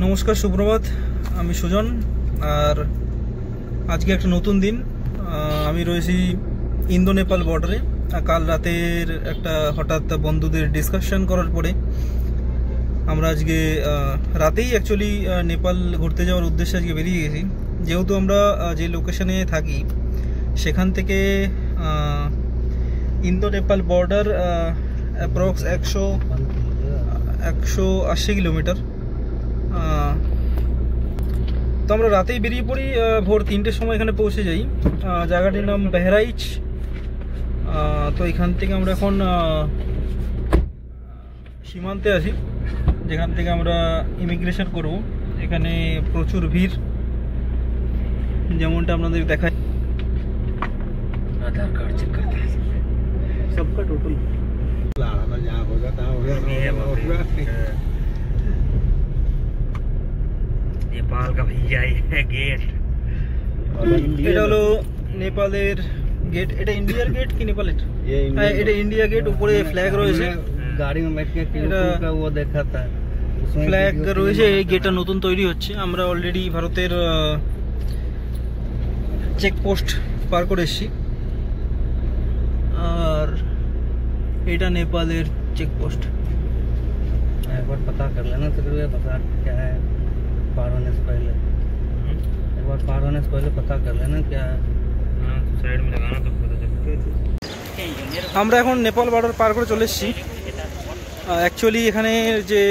নমস্কার, সুপ্রভাত। আমি সুজন, আর আজকে একটা নতুন দিন। আমি রয়েছি ইন্দো নেপাল বর্ডারে। কাল রাতের একটা হঠাৎ বন্ধুদের ডিসকাশন করার পরে আমরা আজকে রাতেই অ্যাকচুয়ালি নেপাল ঘুরতে যাওয়ার উদ্দেশ্যে আজকে বেরিয়ে গেছি। যেহেতু আমরা যে লোকেশনে থাকি সেখান থেকে Indo Nepal border approx 180 kilometre. তো আমরা রাতেই বেরিয়ে পড়ি, ভোর 3টের সময় এখানে পৌঁছে যাই। জায়গাটির নাম বেহরাইচ। তো এখান থেকে আমরা এখন সীমান্তে আছি, যেখান থেকে আমরা ইমিগ্রেশন করব। এখানে প্রচুর ভিড়, যেমনটা আপনাদের দেখায়। आधार कार्ड चेक करते हैं सबका टोटल नेपाल का भैया है गेट। এটা হলো নেপালের গেট। এটা ইন্ডিয়ার গেট কি নেপালের? হ্যাঁ, এটা ইন্ডিয়া গেট। উপরে ফ্ল্যাগ রয়েছে, गाड़ी में बैठ के का वो देखा था, ফ্ল্যাগ রয়েছে। এই গেটটা নতুন তৈরি হচ্ছে। আমরা অলরেডি ভারতের চেকপোস্ট পার করে এসেছি, আর এটা নেপালের চেকপোস্ট। एक बार पता कर लेना तो बता क्या है। पार होने से पहले एक बार पार होने से पहले पता कर लेना क्या है। हाँ, साइड में लगाना तो पता चले। আমরা এখন নেপাল বর্ডার পার করে চলে এসেছি। অ্যাকচুয়ালি এখানে যে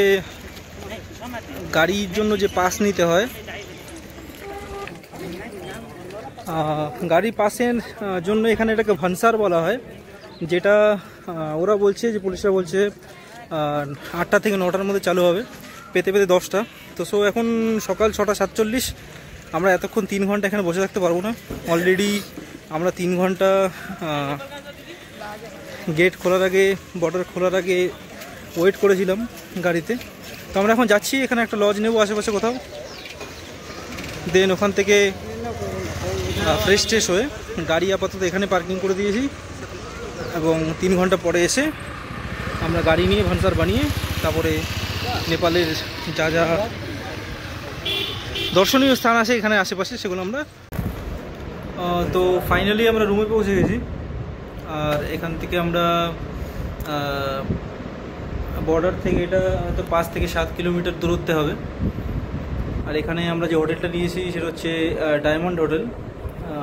গাড়ির জন্য যে পাস নিতে হয়, গাড়ি পাসের জন্য এখানে এটাকে ভানসার বলা হয়, যেটা ওরা বলছে, যে পুলিশরা বলছে 8টা থেকে 9টার মধ্যে চালু হবে, পেতে পেতে 10টা। তো সো এখন সকাল 6:47। আমরা এতক্ষণ 3 ঘন্টা এখানে বসে থাকতে পারবো না। অলরেডি আমরা 3 ঘন্টা গেট খোলার আগে, বর্ডার খোলার আগে ওয়েট করেছিলাম গাড়িতে। তো আমরা এখন যাচ্ছি, এখানে একটা লজ নেব আশেপাশে কোথাও। দেন ওখান থেকে ফ্রেশ ট্রেশ হয়ে গাড়ি আপাতত এখানে পার্কিং করে দিয়েছি, এবং 3 ঘন্টা পরে এসে আমরা গাড়ি নিয়ে ভানসার বানিয়ে তারপরে নেপালের যা যা দর্শনীয় স্থান আছে এখানে আশেপাশে, সেগুলো আমরা তো ফাইনালি আমরা রুমে পৌঁছে গেছি। আর এখান থেকে আমরা বর্ডার থেকে এটা হয়তো 5 থেকে 7 কিলোমিটার দূরত্বে হবে। আর এখানে আমরা যে হোটেলটা নিয়েছি সেটা হচ্ছে ডায়মন্ড হোটেল।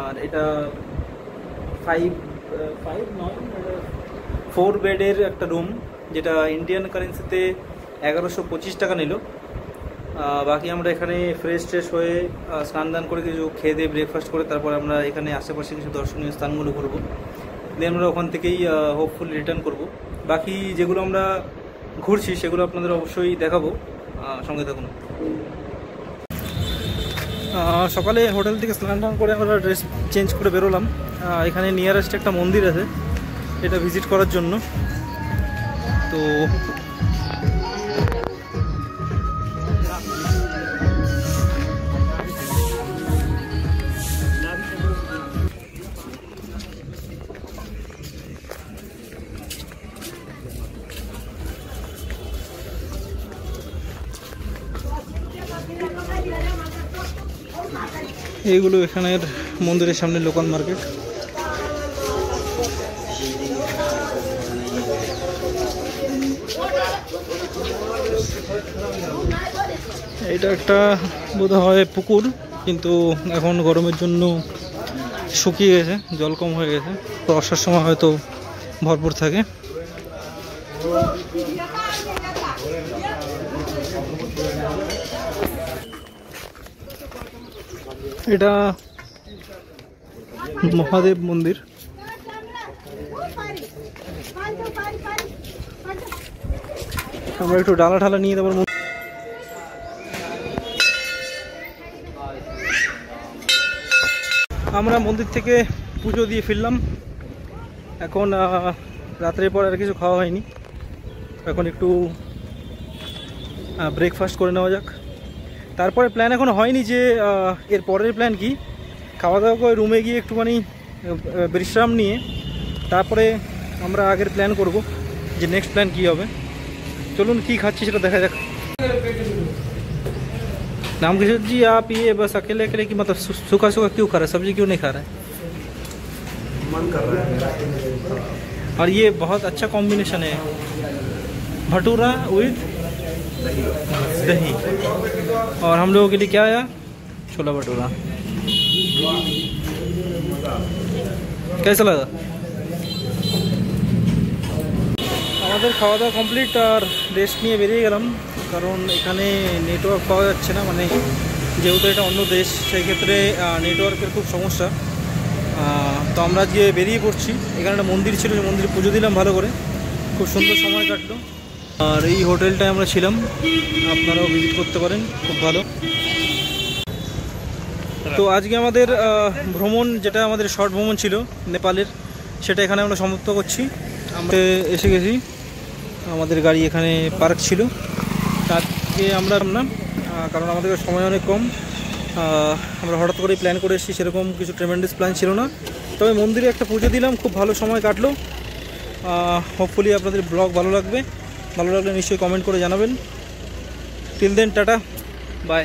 আর এটা 4 বেডের একটা রুম, যেটা ইন্ডিয়ান কারেন্সিতে 1125 টাকা নিল। বাকি আমরা এখানে ফ্রেশ ট্রেশ হয়ে স্নান দান করে কিছু খেয়ে দিয়ে ব্রেকফাস্ট করে তারপর আমরা এখানে আশেপাশে কিছু দর্শনীয় স্থানগুলো ঘুরবো। দেন আমরা ওখান থেকেই হোপফুলি রিটার্ন করব। বাকি যেগুলো আমরা ঘুরছি সেগুলো আপনাদের অবশ্যই দেখাবো, সঙ্গে থাকুন। সকালে হোটেল থেকে স্নান টান করে আমরা ড্রেস চেঞ্জ করে বেরোলাম। এখানে নিয়ারেস্ট একটা মন্দির আছে, এটা ভিজিট করার জন্য। তো এইগুলো এখানের মন্দিরের সামনে লোকাল মার্কেট। এটা একটা বোধহয় পুকুর, কিন্তু এখন গরমের জন্য শুকিয়ে গেছে, জল কম হয়ে গেছে। বর্ষার সময় হয়তো ভরপুর থাকে। এটা মহাদেব মন্দির। আমরা একটু ডালা ঢালা নিয়ে তারপর আমরা মন্দির থেকে পুজো দিয়ে ফিরলাম। এখন রাত্রের পর আর কিছু খাওয়া হয়নি, এখন একটু ব্রেকফাস্ট করে নেওয়া যাক। তারপরে প্ল্যান এখনো হয়নি যে এর পরের প্ল্যান কি। খাওয়া দাওয়া করে রুমে গিয়ে একটুখানি বিশ্রাম নিয়ে তারপরে আমরা আগের প্ল্যান করব যে নেক্সট প্ল্যান কী হবে। চলুন কি খাচ্ছি সেটা দেখা যাক। नाम किशोर जी, आप ये बस अकेले अकेले की मतलब सूखा सूखा क्यों खा रहे हैं, सब्जी क्यों नहीं खा रहे हैं? मन कर रहा है। और ये बहुत अच्छा कॉम्बिनेशन है, भटूरा विद दही। और हम लोगों के लिए क्या आया? छोला भटूरा। कैसा लगा? আমাদের খাওয়া দাওয়া কমপ্লিট আর রেস্ট নিয়ে বেরিয়ে গেলাম, কারণ এখানে নেটওয়ার্ক পাওয়া যাচ্ছে না, মানে যেহেতু এটা অন্য দেশ সেই ক্ষেত্রে নেটওয়ার্কের খুব সমস্যা। তো আমরা আজকে বেরিয়ে পড়ছি। এখানে একটা মন্দির ছিল, সেই মন্দিরে পুজো দিলাম ভালো করে, খুব সুন্দর সময় কাটলো। আর এই হোটেলটায় আমরা ছিলাম, আপনারাও ভিজিট করতে পারেন, খুব ভালো। তো আজকে আমাদের ভ্রমণ, যেটা আমাদের শর্ট ভ্রমণ ছিল নেপালের, সেটা এখানে আমরা সমাপ্ত করছি। আমরা এসে গেছি, আমাদের গাড়ি এখানে পার্ক ছিল। আজকে আমরা না, কারণ আমাদের সময় অনেক কম, আমরা হঠাৎ করেই প্ল্যান করে এসেছি, সেরকম কিছু ট্রেমেন্ডাস প্ল্যান ছিল না। তবে মন্দিরে একটা পুজো দিলাম, খুব ভালো সময় কাটলো। হোপফুলি আপনাদের ব্লগ ভালো লাগবে, ভালো লাগলে নিশ্চয়ই কমেন্ট করে জানাবেন। Till then, tata, by.